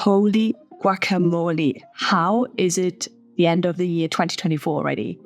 Holy guacamole. How is it the end of the year 2024 already?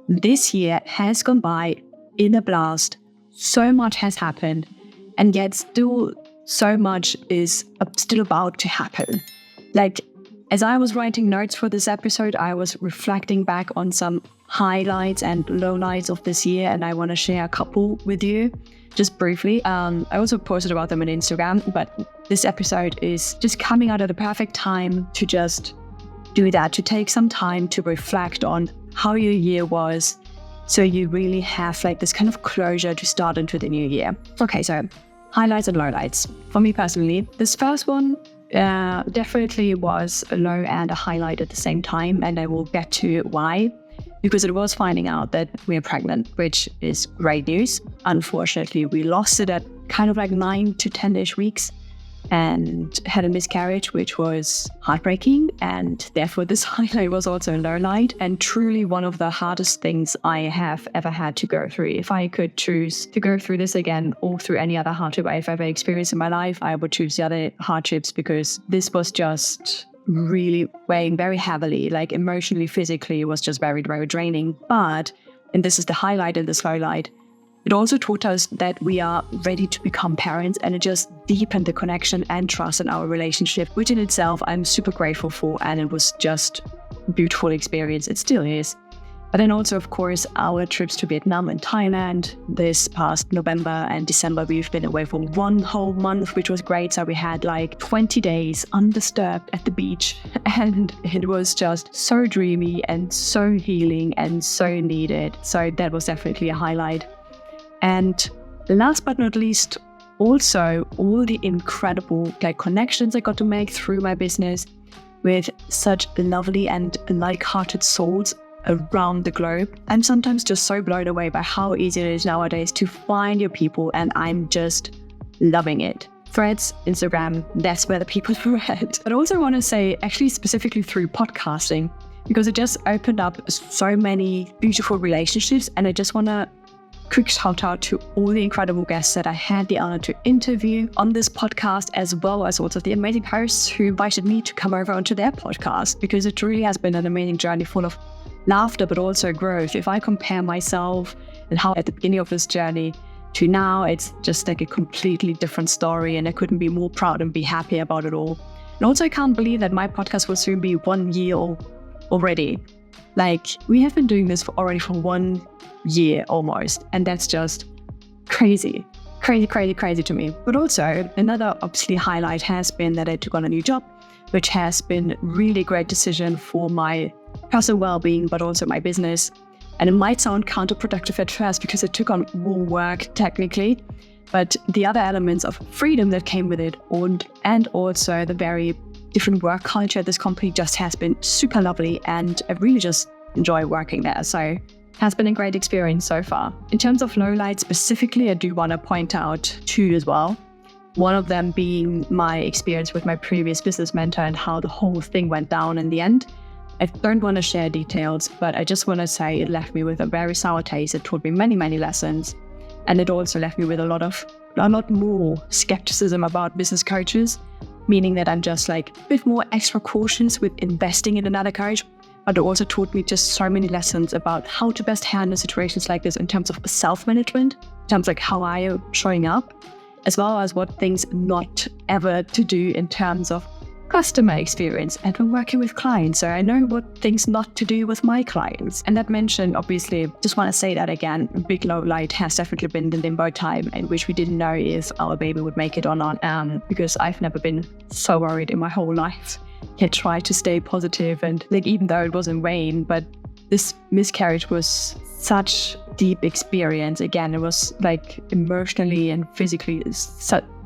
This year has gone by in a blast. So much has happened, and yet still so much is still about to happen. Like, as I was writing notes for this episode, I was reflecting back on some highlights and lowlights of this year, and I want to share a couple with you just briefly. I also posted about them on Instagram, but this episode is just coming out at the perfect time to just do that, to take some time to reflect on how your year was, so you really have like this kind of closure to start into the new year. Okay, so highlights and lowlights. For me personally, this first one definitely was a low and a highlight at the same time, and I will get to why. Because it was finding out that we're pregnant, which is great news. Unfortunately, we lost it at kind of like 9 to 10-ish weeks and had a miscarriage, which was heartbreaking. And therefore, this highlight was also a low light and truly one of the hardest things I have ever had to go through. If I could choose to go through this again or through any other hardship I've ever experienced in my life, I would choose the other hardships, because this was just really weighing very heavily, like emotionally, physically, it was just very, very draining. But, and this is the highlight and the slow light, it also taught us that we are ready to become parents, and it just deepened the connection and trust in our relationship, which in itself I'm super grateful for, and it was just a beautiful experience. It still is. But then also, of course, our trips to Vietnam and Thailand. This past November and December, we've been away for 1 whole month, which was great. So we had like 20 days undisturbed at the beach, and it was just so dreamy and so healing and so needed. So that was definitely a highlight. And last but not least, also all the incredible connections I got to make through my business with such lovely and like-hearted souls around the globe. I'm sometimes just so blown away by how easy it is nowadays to find your people, and I'm just loving it. Threads, Instagram, that's where the people are at. But I also want to say, actually specifically through podcasting, because it just opened up so many beautiful relationships, and I just want to quick shout out to all the incredible guests that I had the honor to interview on this podcast, as well as also the amazing hosts who invited me to come over onto their podcast, because it really has been an amazing journey full of laughter, but also growth. If I compare myself and how at the beginning of this journey to now, it's just like a completely different story, and I couldn't be more proud and be happy about it all. And also, I can't believe that my podcast will soon be 1 year already. Like, we have been doing this already for 1 year almost, and that's just crazy to me. But also, another obviously highlight has been that I took on a new job, which has been really great decision for my personal well-being, but also my business. And it might sound counterproductive at first because it took on more work technically, but the other elements of freedom that came with it, and also the very different work culture at this company just has been super lovely, and I really just enjoy working there. So it has been a great experience so far. In terms of lowlights specifically, I do want to point out 2 as well. One of them being my experience with my previous business mentor and how the whole thing went down in the end. I don't want to share details, but I just want to say it left me with a very sour taste. It taught me many, many lessons. And it also left me with a lot more skepticism about business coaches, meaning that I'm just like a bit more extra cautious with investing in another coach. But it also taught me just so many lessons about how to best handle situations like this in terms of self-management, in terms of like how I am showing up, as well as what things not ever to do in terms of customer experience and when working with clients. So I know what things not to do with my clients. And that mentioned, obviously, just want to say that again, a big low light has definitely been the limbo time in which we didn't know if our baby would make it or not. Because I've never been so worried in my whole life. I tried to stay positive, and even though it was in vain, but this miscarriage was such deep experience. Again, it was emotionally and physically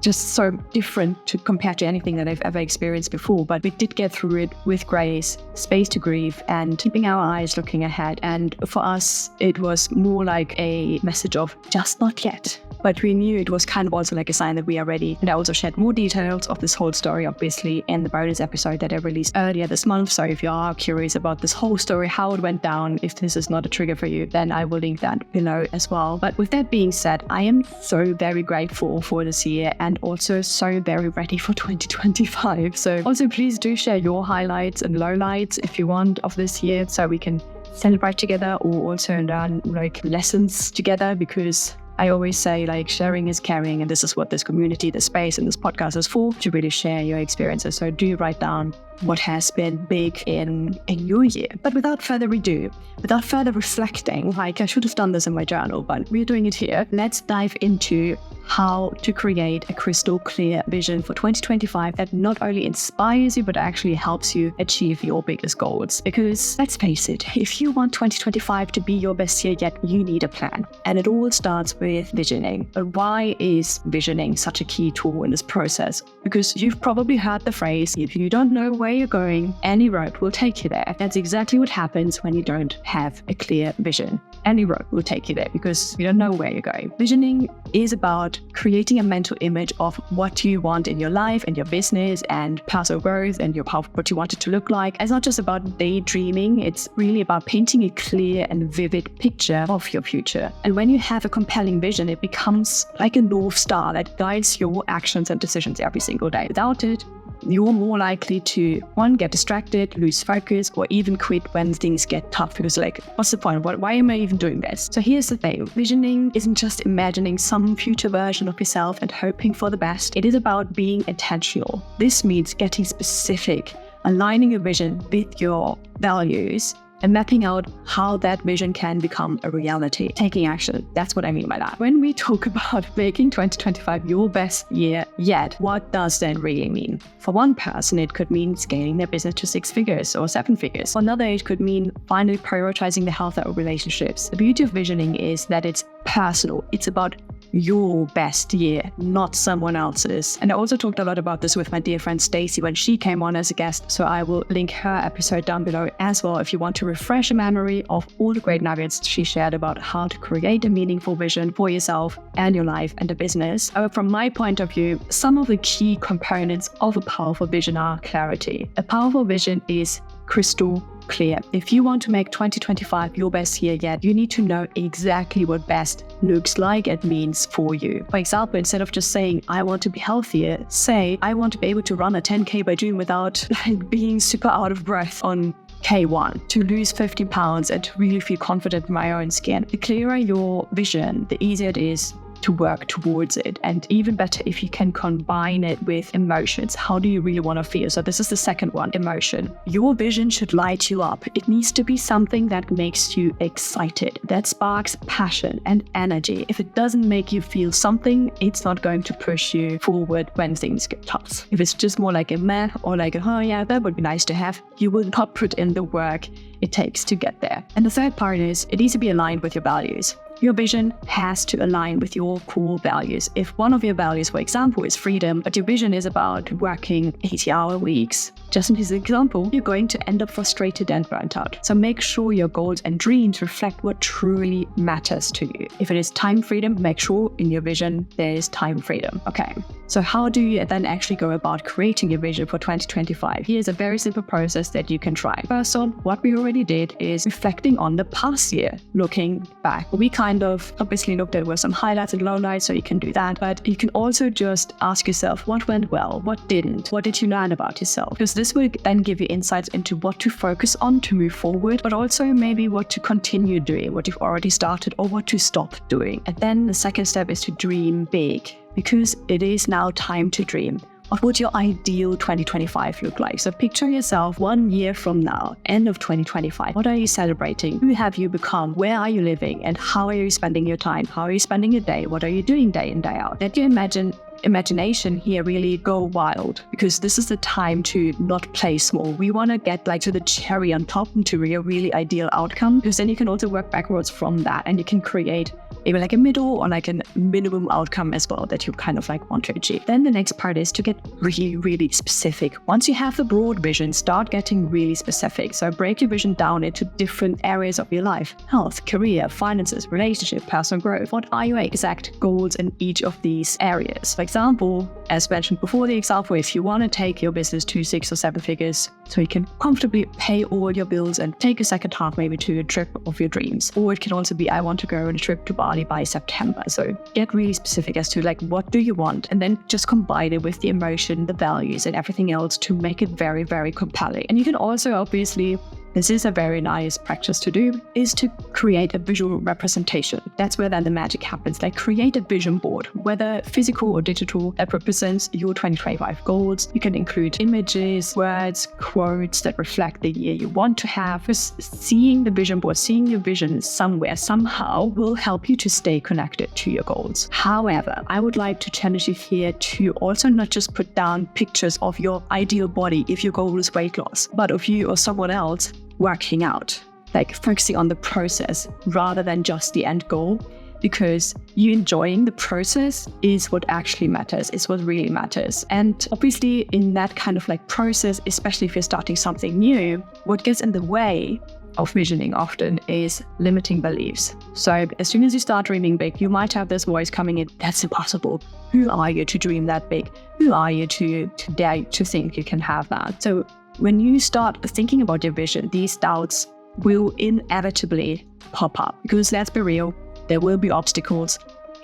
just so different compared to anything that I've ever experienced before. But we did get through it with grace, space to grieve, and keeping our eyes looking ahead. And for us, it was more like a message of just not yet. but we knew it was kind of also like a sign that we are ready. And I also shared more details of this whole story, obviously, in the bonus episode that I released earlier this month. So if you are curious about this whole story, how it went down, if this is not a trigger for you, then I will link that below as well. But with that being said, I am so very grateful for this year and also so very ready for 2025. So also please do share your highlights and lowlights if you want of this year, so we can celebrate together or also learn like lessons together, because I always say like sharing is caring, and this is what this community, this space and this podcast is for, to really share your experiences. So do write down what has been big in your year. But without further ado, without further reflecting, like I should have done this in my journal, but we're doing it here. Let's dive into how to create a crystal clear vision for 2025 that not only inspires you, but actually helps you achieve your biggest goals. Because let's face it, if you want 2025 to be your best year yet, you need a plan. And it all starts with visioning. But why is visioning such a key tool in this process? Because you've probably heard the phrase, if you don't know where you're going, any road will take you there. That's exactly what happens when you don't have a clear vision. Any road will take you there because you don't know where you're going. Visioning is about creating a mental image of what you want in your life and your business and personal growth and what you want it to look like. It's not just about daydreaming, it's really about painting a clear and vivid picture of your future. And when you have a compelling vision, it becomes like a North Star that guides your actions and decisions every single day. Without it, you're more likely to, one, get distracted, lose focus, or even quit when things get tough. Because like, what's the point? Why am I even doing this? So here's the thing. Visioning isn't just imagining some future version of yourself and hoping for the best. It is about being intentional. This means getting specific, aligning your vision with your values, and mapping out how that vision can become a reality. Taking action. That's what I mean by that. When we talk about making 2025 your best year yet, what does that really mean? For one person, it could mean scaling their business to 6 figures or 7 figures. For another, it could mean finally prioritizing the health of relationships. The beauty of visioning is that it's personal. It's about your best year, not someone else's. And I also talked a lot about this with my dear friend Stacy when she came on as a guest, so I will link her episode down below as well if you want to refresh a memory of all the great nuggets she shared about how to create a meaningful vision for yourself and your life and the business. From my point of view, some of the key components of a powerful vision are clarity. A powerful vision is crystal clear. If you want to make 2025 your best year yet, you need to know exactly what best looks like and means for you. For example, instead of just saying, I want to be healthier, say, I want to be able to run a 10K by June without being super out of breath on K1, to lose 50 pounds and to really feel confident in my own skin. The clearer your vision, the easier it is to work towards it. And even better if you can combine it with emotions. How do you really want to feel? So this is the second one, emotion. Your vision should light you up. It needs to be something that makes you excited, that sparks passion and energy. If it doesn't make you feel something, it's not going to push you forward when things get tough. If it's just more like a meh or like, oh yeah, that would be nice to have, you will not put in the work it takes to get there. And the third part is it needs to be aligned with your values. Your vision has to align with your core values. If one of your values, for example, is freedom, but your vision is about working 80-hour weeks, just as an example, you're going to end up frustrated and burnt out. So make sure your goals and dreams reflect what truly matters to you. If it is time freedom, make sure in your vision there is time freedom. Okay, so how do you then actually go about creating your vision for 2025? Here's a very simple process that you can try. First on, what we already did is reflecting on the past year, looking back. We kind of obviously looked at with some highlights and lowlights, so you can do that. But you can also just ask yourself, what went well? What didn't? What did you learn about yourself? Because this will then give you insights into what to focus on to move forward, but also maybe what to continue doing, what you've already started, or what to stop doing. And then the second step is to dream big, because it is now time to dream. What would your ideal 2025 look like? So picture yourself 1 year from now, end of 2025. What are you celebrating? Who have you become? Where are you living? And how are you spending your time? How are you spending your day? What are you doing day in, day out? Let your imagination here really go wild, because this is the time to not play small. We want to get like to the cherry on top and to a really ideal outcome, because then you can also work backwards from that and you can create maybe like a middle or like a minimum outcome as well that you kind of like want to achieve. Then the next part is to get really, really specific. Once you have the broad vision, start getting really specific. So break your vision down into different areas of your life: health, career, finances, relationship, personal growth. What are your exact goals in each of these areas? For example, as mentioned before the example, if you want to take your business to 6 or 7 figures so you can comfortably pay all your bills and take a second half maybe to a trip of your dreams. Or it can also be, I want to go on a trip to Bali by September. So get really specific as to like, what do you want? And then just combine it with the emotion, the values and everything else to make it very, very compelling. And you can also obviously, this is a very nice practice to do, is to create a visual representation. That's where then the magic happens. Like create a vision board, whether physical or digital, that represents your 2025 goals. You can include images, words, quotes that reflect the year you want to have. Just seeing the vision board, seeing your vision somewhere, somehow will help you to stay connected to your goals. However, I would like to challenge you here to also not just put down pictures of your ideal body if your goal is weight loss, but of you or someone else working out, like focusing on the process rather than just the end goal, because you enjoying the process is what actually matters, is what really matters. And obviously in that kind of like process, especially if you're starting something new, what gets in the way of visioning often is limiting beliefs. So as soon as you start dreaming big, you might have this voice coming in, that's impossible. Who are you to dream that big? Who are you to dare to think you can have that? So when you start thinking about your vision, these doubts will inevitably pop up, because let's be real, there will be obstacles.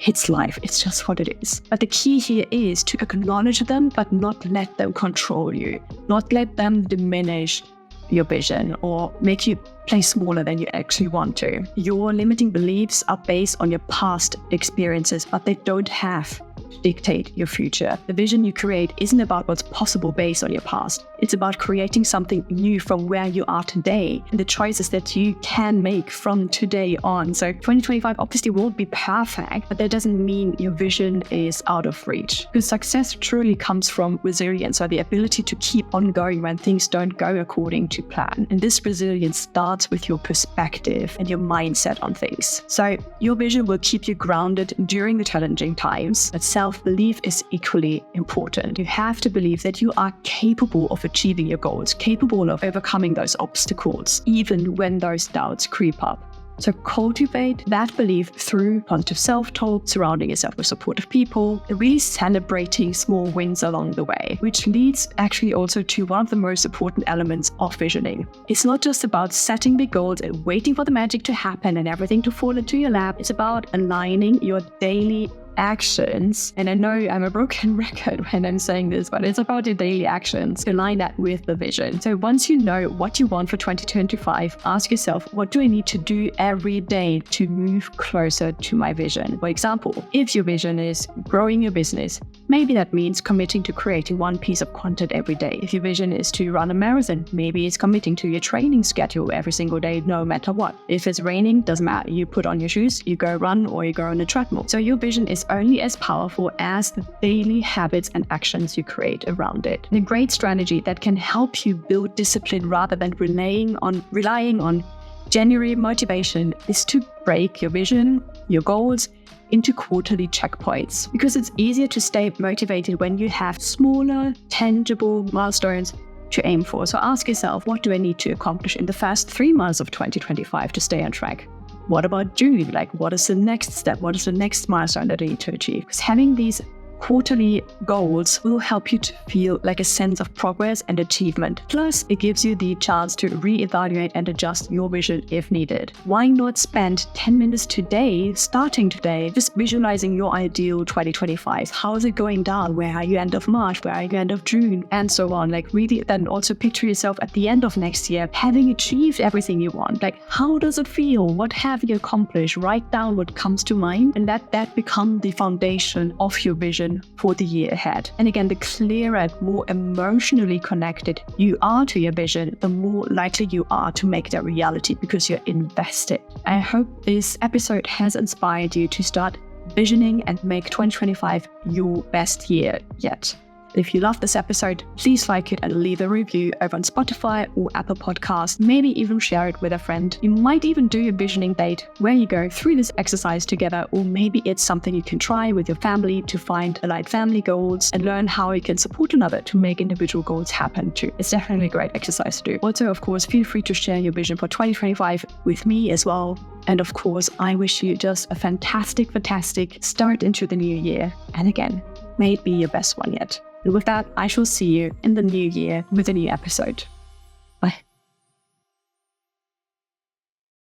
It's life, it's just what it is. But the key here is to acknowledge them, but not let them control you, not let them diminish your vision or make you play smaller than you actually want to. Your limiting beliefs are based on your past experiences, but they don't have to dictate your future. The vision you create isn't about what's possible based on your past. It's about creating something new from where you are today and the choices that you can make from today on. So 2025 obviously won't be perfect, but that doesn't mean your vision is out of reach. Because success truly comes from resilience, or the ability to keep on going when things don't go according to plan. And this resilience starts with your perspective and your mindset on things. So your vision will keep you grounded during the challenging times, but self-belief is equally important. You have to believe that you are capable of achieving your goals, capable of overcoming those obstacles, even when those doubts creep up. So cultivate that belief through positive self-talk, surrounding yourself with supportive people, and really celebrating small wins along the way, which leads actually also to one of the most important elements of visioning. It's not just about setting big goals and waiting for the magic to happen and everything to fall into your lap. It's about aligning your daily actions. And I know I'm a broken record when I'm saying this, but it's about your daily actions to align that with the vision. So once you know what you want for 2025, ask yourself, what do I need to do every day to move closer to my vision? For example, if your vision is growing your business, maybe that means committing to creating one piece of content every day. If your vision is to run a marathon, maybe it's committing to your training schedule every single day, no matter what. If it's raining, doesn't matter. You put on your shoes, you go run, or you go on a treadmill. So your vision is only as powerful as the daily habits and actions you create around it. And a great strategy that can help you build discipline rather than relying on January motivation is to break your vision, your goals, into quarterly checkpoints, because it's easier to stay motivated when you have smaller, tangible milestones to aim for. So ask yourself, what do I need to accomplish in the first 3 months of 2025 to stay on track? What about June? Like, what is the next step? What is the next milestone that I need to achieve? Because having these quarterly goals will help you to feel like a sense of progress and achievement. Plus, it gives you the chance to reevaluate and adjust your vision if needed. Why not spend 10 minutes today, starting today, just visualizing your ideal 2025? How is it going down? Where are you end of March? Where are you end of June? And so on. Like, really then also picture yourself at the end of next year, having achieved everything you want. Like, how does it feel? What have you accomplished? Write down what comes to mind and let that become the foundation of your vision for the year ahead. And again, the clearer and more emotionally connected you are to your vision, the more likely you are to make that reality because you're invested. I hope this episode has inspired you to start visioning and make 2025 your best year yet. If you love this episode, please like it and leave a review over on Spotify or Apple Podcasts. Maybe even share it with a friend. You might even do a visioning date where you go through this exercise together, or maybe it's something you can try with your family to find aligned family goals and learn how you can support another to make individual goals happen too. It's definitely a great exercise to do. Also, of course, feel free to share your vision for 2025 with me as well. And of course, I wish you just a fantastic start into the new year. And again, may it be your best one yet. And with that, I shall see you in the new year with a new episode.